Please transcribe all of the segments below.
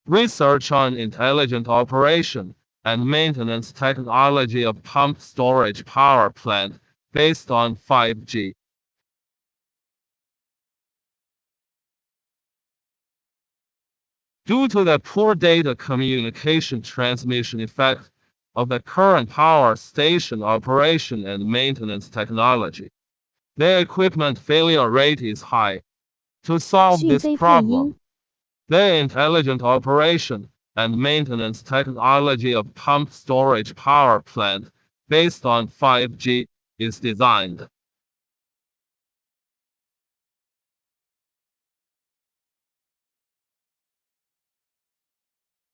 Research on intelligent operation and maintenance technology of pumped storage power plant based on 5G. Due to the poor data communication transmission effect of the current power station operation and maintenance technology, the equipment failure rate is high. To solve this problem, the intelligent operation and maintenance technology of pumped storage power plant based on 5G is designed.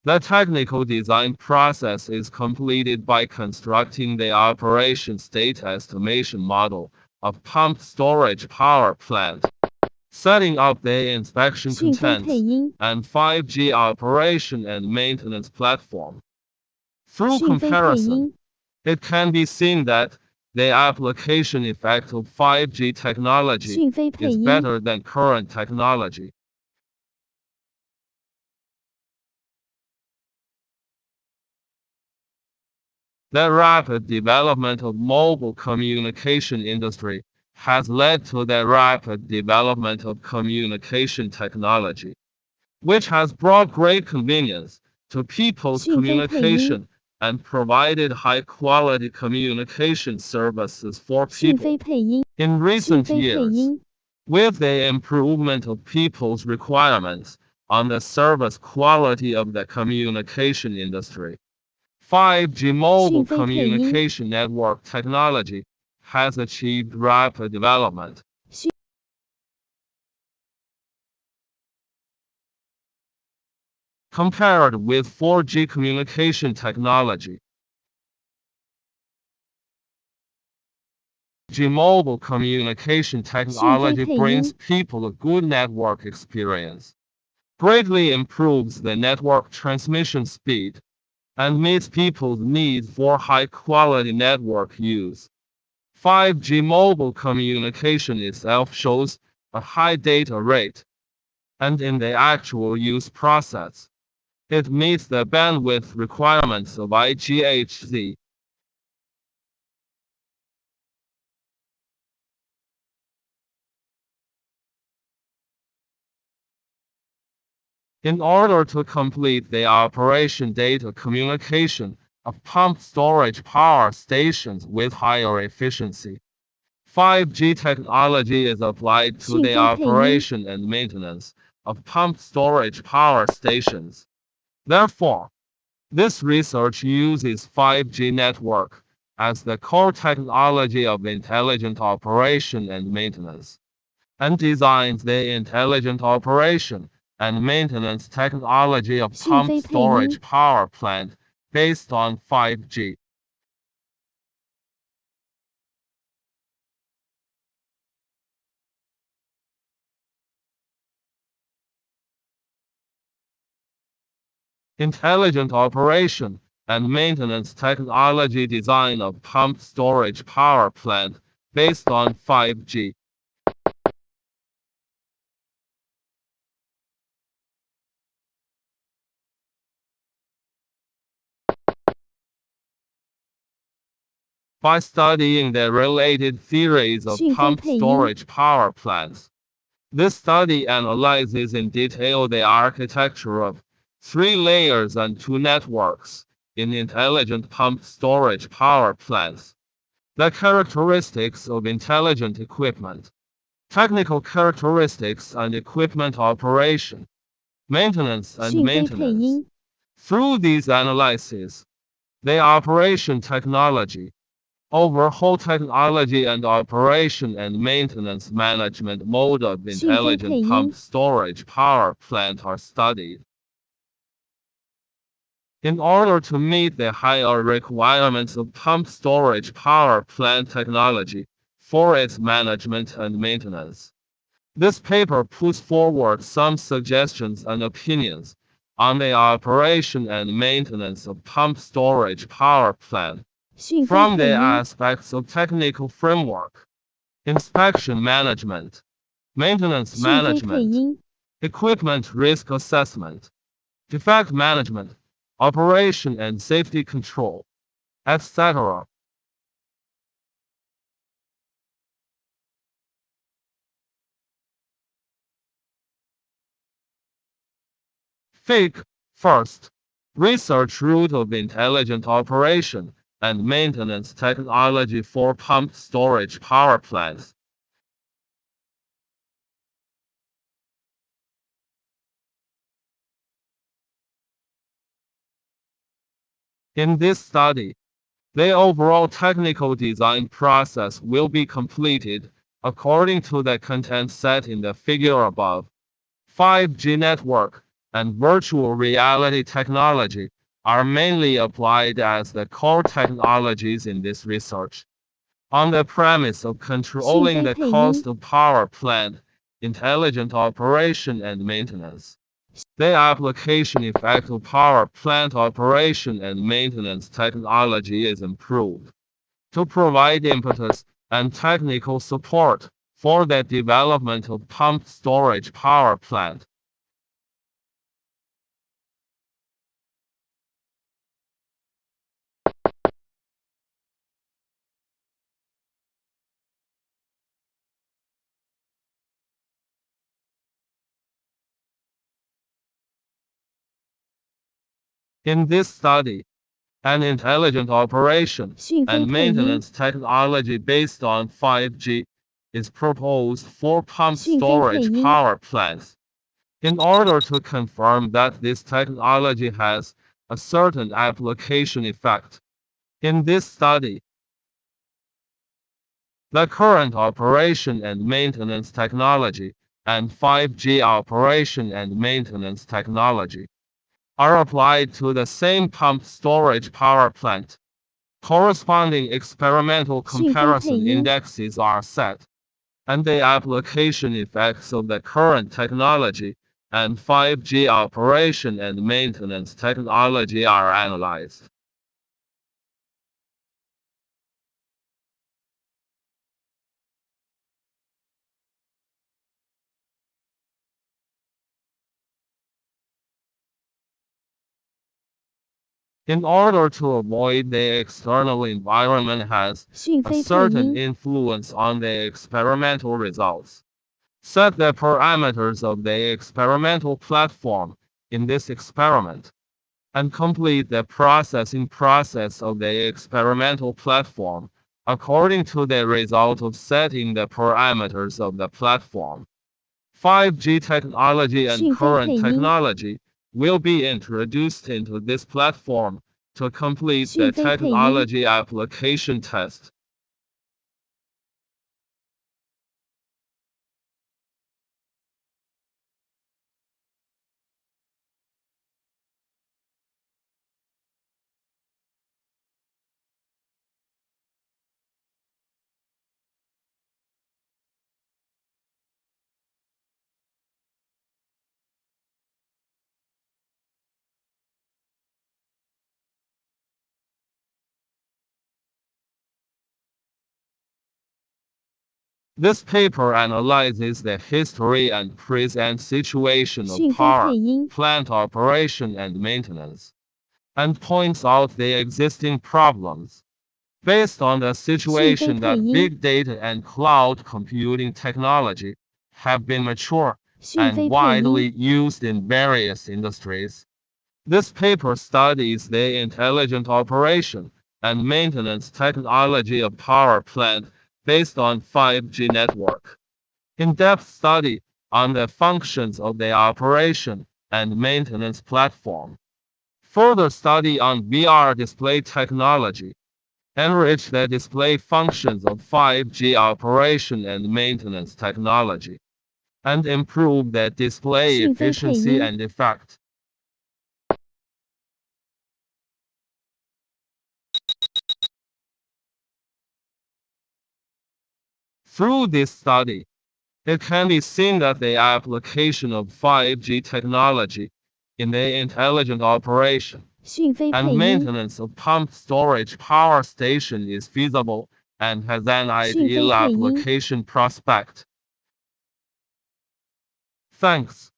The technical design process is completed by constructing the operation state estimation model of pumped storage power plant, setting up the inspection contents, and 5G operation and maintenance platform. Through comparison, it can be seen that the application effect of 5G technology is better than current technology. The rapid development of mobile communication industry has led to the rapid development of communication technology, which has brought great convenience to people's communication and provided high-quality communication services for people. In recent years, with the improvement of people's requirements on the service quality of the communication industry, 5G mobile communication network technology has achieved rapid development. Compared with 4G communication technology, 5G mobile communication technology brings people a good network experience, greatly improves the network transmission speed, and meets people's needs for high-quality network use. 5G mobile communication itself shows a high data rate, and in the actual use process, it meets the bandwidth requirements of IGHZ. In order to complete the operation data communication of pumped storage power stations with higher efficiency, 5G technology is applied to the operation and maintenance of pumped storage power stations. Therefore, this research uses 5G network as the core technology of intelligent operation and maintenance, and designs the intelligent operation and maintenance technology of pumped storage power plant based on 5G. Intelligent operation and maintenance technology design of pumped storage power plant based on 5G. By studying the related theories of pumped storage power plants, this study analyzes in detail the architecture of 3 layers and 2 networks in intelligent pumped storage power plants, the characteristics of intelligent equipment, technical characteristics and equipment operation, maintenance and maintenance. Through these analyses, the operation technology, overhaul technology and operation and maintenance management mode of intelligent pumped storage power plant are studied. In order to meet the higher requirements of pumped storage power plant technology for its management and maintenance, this paper puts forward some suggestions and opinions on the operation and maintenance of pumped storage power plant. from the aspects of technical framework, inspection management, maintenance management, equipment risk assessment, defect management, operation and safety control, etc. FIC, first, research route of intelligent operation and maintenance technology for pumped storage power plants. In this study, the overall technical design process will be completed according to the content set in the figure above. 5G network and virtual reality technology are mainly applied as the core technologies in this research. On the premise of controlling the cost of power plant, intelligent operation and maintenance. The application effect of power plant operation and maintenance technology is improved to provide impetus and technical support for the development of pumped storage power plant. In this study, an intelligent operation and maintenance technology based on 5G is proposed for pumped storage power plants. In order to confirm that this technology has a certain application effect. In this study, the current operation and maintenance technology and 5G operation and maintenance technology are applied to the same pumped storage power plant. Corresponding experimental comparison indexes are set, and the application effects of the current technology and 5G operation and maintenance technology are analyzed. In order to avoid the external environment has a certain influence on the experimental results. Set the parameters of the experimental platform in this experiment, and complete the processing process of the experimental platform according to the result of setting the parameters of the platform. 5G technology and current technology will be introduced into this platform to complete the technology application test. This paper analyzes the history and present situation of power plant operation and maintenance, and points out the existing problems. Based on the situation that big data and cloud computing technology have been mature and widely used in various industries. This paper studies the intelligent operation and maintenance technology of power plant based on 5G network. In-depth study on the functions of the operation and maintenance platform. Further study on VR display technology. Enrich the display functions of 5G operation and maintenance technology. And improve the display efficiency and effect. Through this study, it can be seen that the application of 5G technology in the intelligent operation and maintenance of pumped storage power station is feasible and has an ideal application prospect. Thanks.